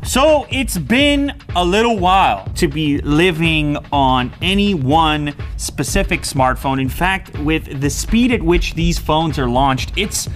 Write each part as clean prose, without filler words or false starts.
So it's been a little while to be living on any one specific smartphone. In fact, with the speed at which these phones are launched, it's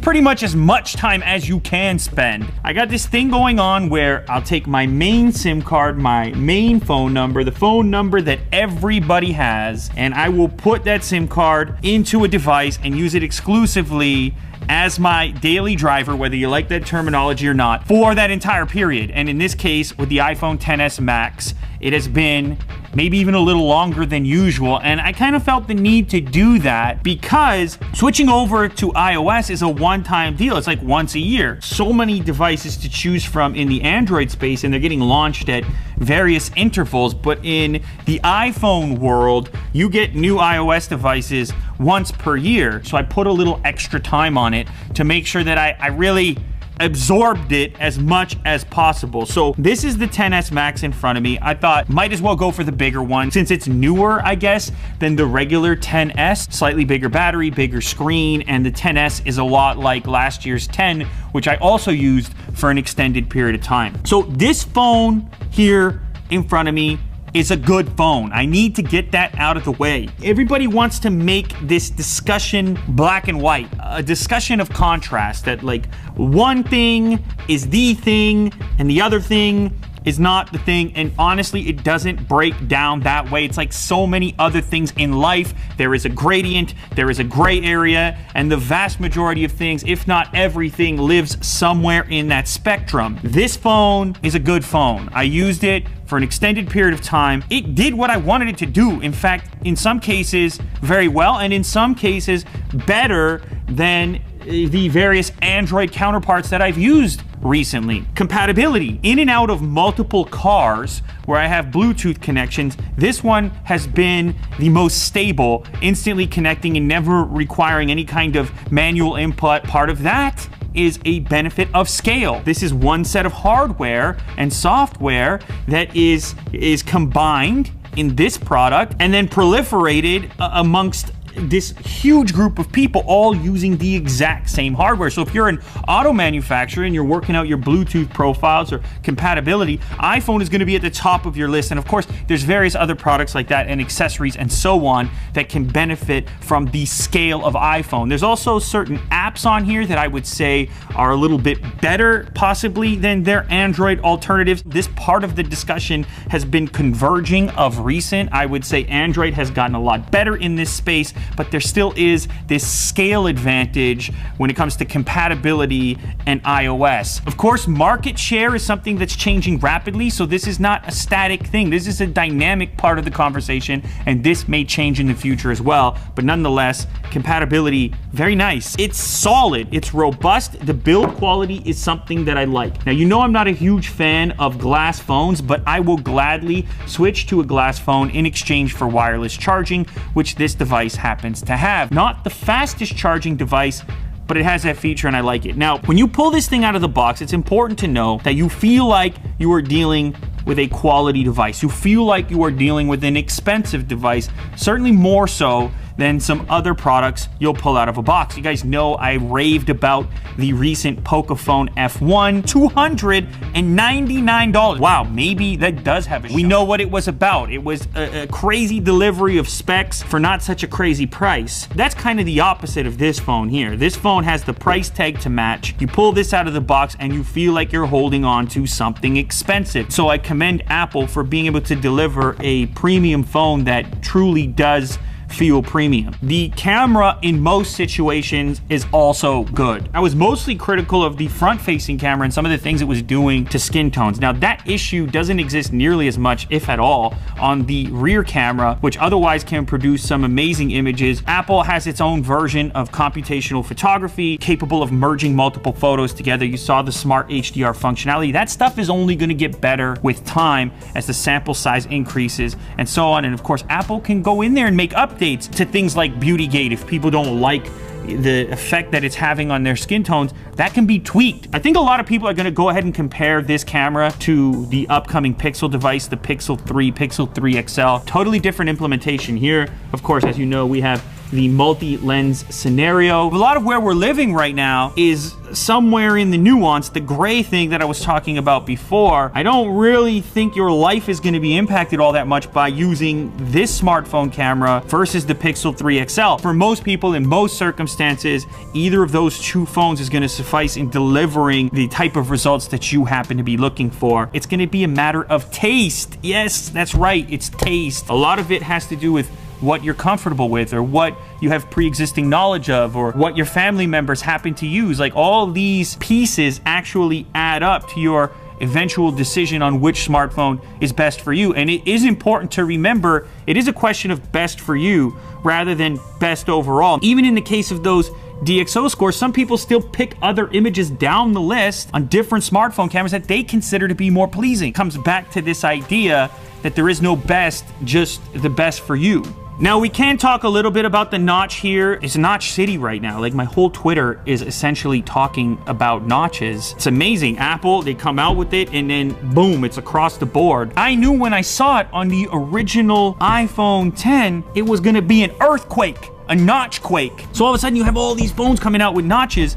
pretty much as much time as you can spend. I got this thing going on where I'll take my main SIM card, my main phone number, the phone number that everybody has, and I will put that SIM card into a device and use it exclusively as my daily driver, whether you like that terminology or not, for that entire period. And in this case, with the iPhone XS Max, it has been maybe even a little longer than usual. And I kind of felt the need to do that because switching over to iOS is a one-time deal. It's like once a year. So many devices to choose from in the Android space, and they're getting launched at various intervals. But in the iPhone world, you get new iOS devices once per year. So I put a little extra time on it to make sure that I really absorbed it as much as possible. So this is the XS Max in front of me. I thought might as well go for the bigger one since it's newer, I guess, than the regular XS. Slightly bigger battery, bigger screen, and the XS is a lot like last year's 10, which I also used for an extended period of time. So this phone here in front of me is a good phone. I need to get that out of the way. Everybody wants to make this discussion black and white, a discussion of contrast, that like one thing is the thing and the other thing is not the thing. And honestly, it doesn't break down that way. It's like so many other things in life. There is a gradient, there is a gray area, and the vast majority of things, if not everything, lives somewhere in that spectrum. This phone is a good phone. I used it for an extended period of time. It did what I wanted it to do. In fact, in some cases, very well, and in some cases, better than the various Android counterparts that I've used recently. Compatibility. In and out of multiple cars where I have Bluetooth connections, this one has been the most stable, instantly connecting and never requiring any kind of manual input. Part of that is a benefit of scale. This is one set of hardware and software that is combined in this product and then proliferated amongst this huge group of people all using the exact same hardware. So if you're an auto manufacturer and you're working out your Bluetooth profiles or compatibility, iPhone is going to be at the top of your list. And of course, there's various other products like that and accessories and so on that can benefit from the scale of iPhone. There's also certain apps on here that I would say are a little bit better possibly than their Android alternatives. This part of the discussion has been converging of recent. I would say Android has gotten a lot better in this space, but there still is this scale advantage when it comes to compatibility and iOS. Of course, market share is something that's changing rapidly, so this is not a static thing. This is a dynamic part of the conversation, and this may change in the future as well. But nonetheless, compatibility, very nice. It's solid, it's robust. The build quality is something that I like. Now, you know I'm not a huge fan of glass phones, but I will gladly switch to a glass phone in exchange for wireless charging, which this device happens to have. Not the fastest charging device, but it has that feature and I like it. Now, when you pull this thing out of the box, it's important to know that you feel like you are dealing with a quality device. You feel like you are dealing with an expensive device, certainly more so than some other products you'll pull out of a box. You guys know I raved about the recent Pocophone F1, $299. Wow, maybe that does have a shot. We know what it was about. It was a crazy delivery of specs for not such a crazy price. That's kind of the opposite of this phone here. This phone has the price tag to match. You pull this out of the box and you feel like you're holding on to something expensive. So I commend Apple for being able to deliver a premium phone that truly does feel premium. The camera in most situations is also good. I was mostly critical of the front-facing camera and some of the things it was doing to skin tones. Now, that issue doesn't exist nearly as much, if at all, on the rear camera, which otherwise can produce some amazing images. Apple has its own version of computational photography capable of merging multiple photos together. You saw the smart HDR functionality. That stuff is only going to get better with time as the sample size increases and so on. And of course, Apple can go in there and make updates to things like BeautyGate. If people don't like the effect that it's having on their skin tones, that can be tweaked. I think a lot of people are going to go ahead and compare this camera to the upcoming Pixel device, the Pixel 3, Pixel 3 XL. Totally different implementation here. Of course, as you know, we have the multi-lens scenario. A lot of where we're living right now is somewhere in the nuance, the gray thing that I was talking about before. I don't really think your life is going to be impacted all that much by using this smartphone camera versus the Pixel 3 XL. For most people, in most circumstances, either of those two phones is going to suffice in delivering the type of results that you happen to be looking for. It's going to be a matter of taste. Yes, that's right, it's taste. A lot of it has to do with what you're comfortable with, or what you have pre-existing knowledge of, or what your family members happen to use. Like, all these pieces actually add up to your eventual decision on which smartphone is best for you. And it is important to remember, it is a question of best for you rather than best overall. Even in the case of those DxO scores, some people still pick other images down the list on different smartphone cameras that they consider to be more pleasing. It comes back to this idea that there is no best, just the best for you. Now, we can talk a little bit about the notch here. It's notch city right now. Like, my whole Twitter is essentially talking about notches. It's amazing. Apple, they come out with it and then boom, it's across the board. I knew when I saw it on the original iPhone 10, it was gonna be an earthquake, a notch quake. So all of a sudden you have all these phones coming out with notches,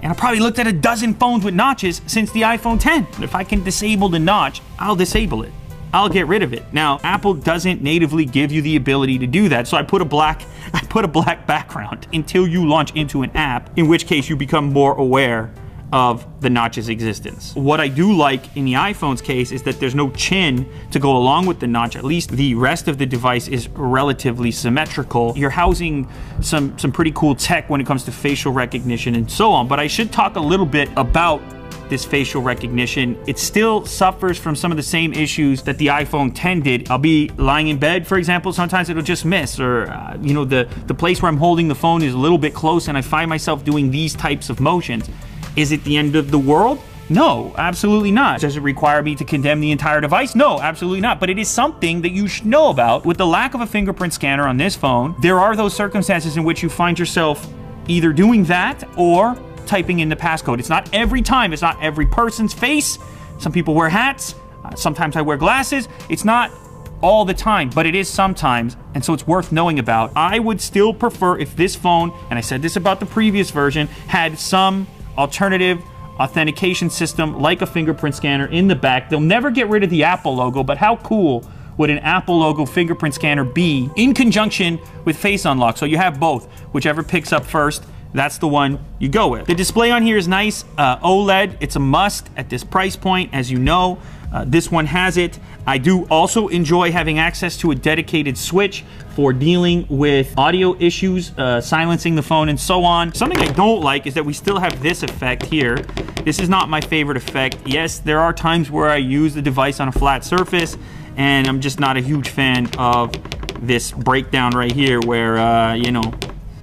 and I probably looked at a dozen phones with notches since the iPhone 10. If I can disable the notch, I'll disable it. I'll get rid of it. Now, Apple doesn't natively give you the ability to do that, so I put a black background until you launch into an app, in which case you become more aware of the notch's existence. What I do like in the iPhone's case is that there's no chin to go along with the notch. At least the rest of the device is relatively symmetrical. You're housing some pretty cool tech when it comes to facial recognition and so on, but I should talk a little bit about this facial recognition. It still suffers from some of the same issues that the iPhone 10 did. I'll be lying in bed, for example, sometimes it'll just miss, or you know, the place where I'm holding the phone is a little bit close and I find myself doing these types of motions. Is it the end of the world? No, absolutely not. Does it require me to condemn the entire device? No, absolutely not. But it is something that you should know about. With the lack of a fingerprint scanner on this phone, there are those circumstances in which you find yourself either doing that or typing in the passcode. It's not every time. It's not every person's face. Some people wear hats. Sometimes I wear glasses. It's not all the time, but it is sometimes, and so it's worth knowing about. I would still prefer if this phone, and I said this about the previous version, had some alternative authentication system like a fingerprint scanner in the back. They'll never get rid of the Apple logo, but how cool would an Apple logo fingerprint scanner be in conjunction with Face Unlock? So you have both. Whichever picks up first, that's the one you go with. The display on here is nice, OLED. It's a must at this price point, as you know. This one has it. I do also enjoy having access to a dedicated switch for dealing with audio issues, silencing the phone and so on. Something I don't like is that we still have this effect here. This is not my favorite effect. Yes, there are times where I use the device on a flat surface, and I'm just not a huge fan of this breakdown right here where, you know,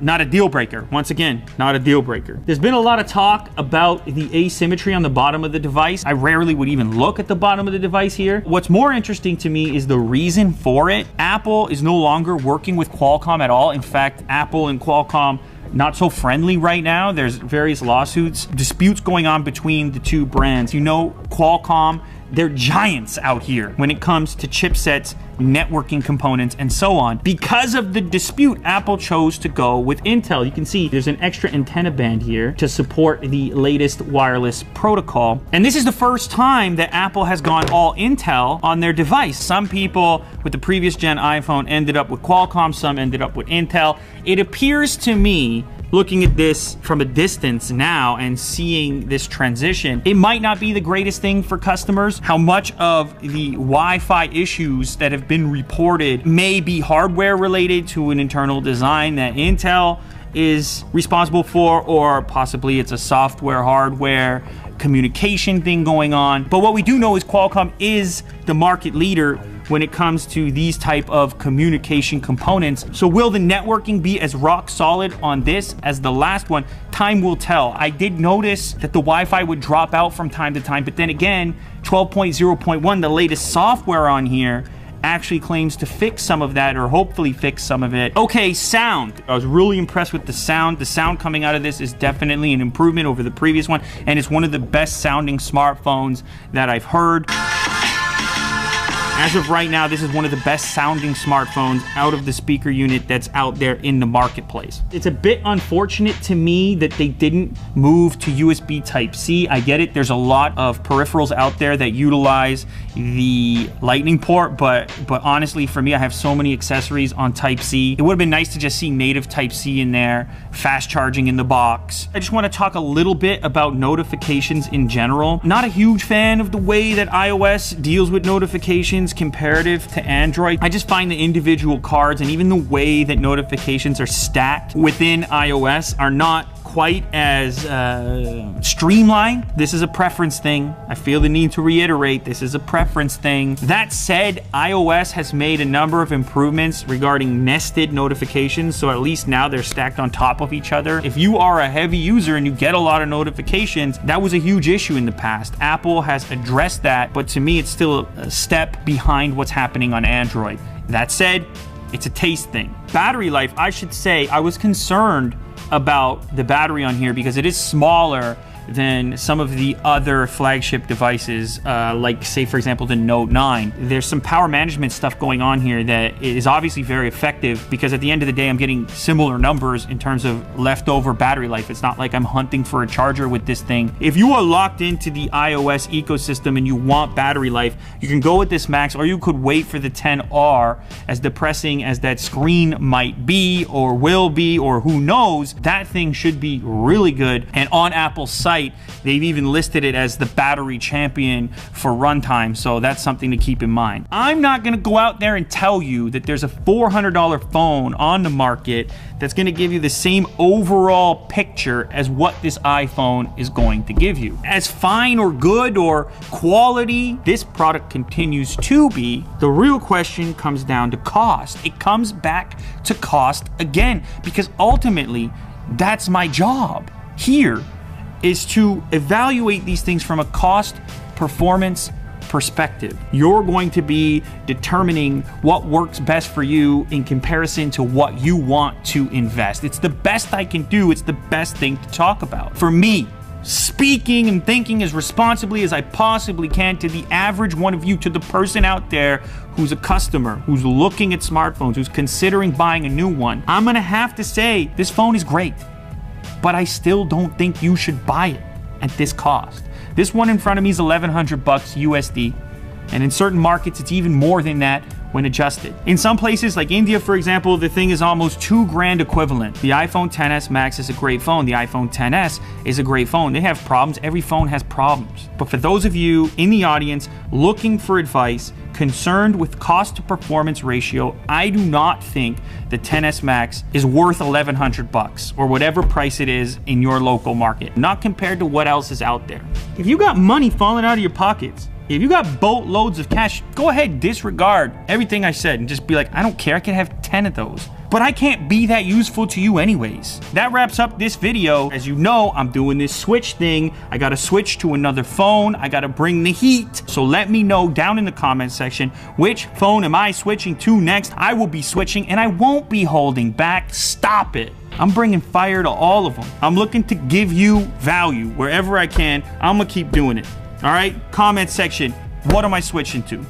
not a deal breaker. Once again, not a deal breaker. There's been a lot of talk about the asymmetry on the bottom of the device. I rarely would even look at the bottom of the device here. What's more interesting to me is the reason for it. Apple is no longer working with Qualcomm at all. In fact, Apple and Qualcomm not so friendly right now. There's various lawsuits, disputes going on between the two brands. You know, Qualcomm, they're giants out here when it comes to chipsets, networking components, and so on. Because of the dispute, Apple chose to go with Intel. You can see there's an extra antenna band here to support the latest wireless protocol. And this is the first time that Apple has gone all Intel on their device. Some people with the previous gen iPhone ended up with Qualcomm, some ended up with Intel. It appears to me, looking at this from a distance now and seeing this transition, it might not be the greatest thing for customers. How much of the Wi-Fi issues that have been reported may be hardware related to an internal design that Intel is responsible for, or possibly it's a software, hardware, communication thing going on. But what we do know is Qualcomm is the market leader when it comes to these type of communication components. So will the networking be as rock solid on this as the last one? Time will tell. I did notice that the Wi-Fi would drop out from time to time, but then again, 12.0.1, the latest software on here, actually claims to fix some of that, or hopefully fix some of it. Okay, sound. I was really impressed with the sound. The sound coming out of this is definitely an improvement over the previous one, and it's one of the best sounding smartphones that I've heard. As of right now, this is one of the best sounding smartphones out of the speaker unit that's out there in the marketplace. It's a bit unfortunate to me that they didn't move to USB Type-C. I get it, there's a lot of peripherals out there that utilize the Lightning port, but honestly, for me, I have so many accessories on Type-C. It would have been nice to just see native Type-C in there, fast charging in the box. I just want to talk a little bit about notifications in general. Not a huge fan of the way that iOS deals with notifications comparative to Android. I just find the individual cards and even the way that notifications are stacked within iOS are not quite as streamlined. This is a preference thing. I feel the need to reiterate, this is a preference thing. That said, iOS has made a number of improvements regarding nested notifications, so at least now they're stacked on top of each other. If you are a heavy user and you get a lot of notifications, that was a huge issue in the past. Apple has addressed that, but to me, it's still a step behind what's happening on Android. That said, it's a taste thing. Battery life, I should say, I was concerned about the battery on here because it is smaller than some of the other flagship devices, like say for example the Note 9. There's some power management stuff going on here that is obviously very effective because at the end of the day I'm getting similar numbers in terms of leftover battery life. It's not like I'm hunting for a charger with this thing. If you are locked into the iOS ecosystem and you want battery life, you can go with this Max, or you could wait for the 10R. As depressing as that screen might be or will be, or who knows, that thing should be really good. And on Apple's site, they've even listed it as the battery champion for runtime, so that's something to keep in mind. I'm not gonna go out there and tell you that there's a $400 phone on the market that's gonna give you the same overall picture as what this iPhone is going to give you. As fine or good or quality this product continues to be, the real question comes down to cost. It comes back to cost again, because ultimately that's my job here, is to evaluate these things from a cost performance perspective. You're going to be determining what works best for you in comparison to what you want to invest. It's the best I can do. It's the best thing to talk about. For me, speaking and thinking as responsibly as I possibly can to the average one of you, to the person out there who's a customer, who's looking at smartphones, who's considering buying a new one, I'm gonna have to say this phone is great, but I still don't think you should buy it at this cost. This one in front of me is $1,100 USD, and in certain markets it's even more than that when adjusted. In some places like India, for example, the thing is almost $2,000 equivalent. The iPhone XS Max is a great phone. The iPhone XS is a great phone. They have problems. Every phone has problems. But for those of you in the audience looking for advice, concerned with cost to performance ratio, I do not think the XS Max is worth $1,100 or whatever price it is in your local market, not compared to what else is out there. If you got money falling out of your pockets, if you got boatloads of cash, go ahead, disregard everything I said and just be like, I don't care, I can have 10 of those. But I can't be that useful to you anyways. That wraps up this video. As you know, I'm doing this switch thing. I gotta switch to another phone. I gotta bring the heat. So let me know down in the comment section, which phone am I switching to next? I will be switching and I won't be holding back. Stop it. I'm bringing fire to all of them. I'm looking to give you value wherever I can. I'm gonna keep doing it. All right, comment section, what am I switching to?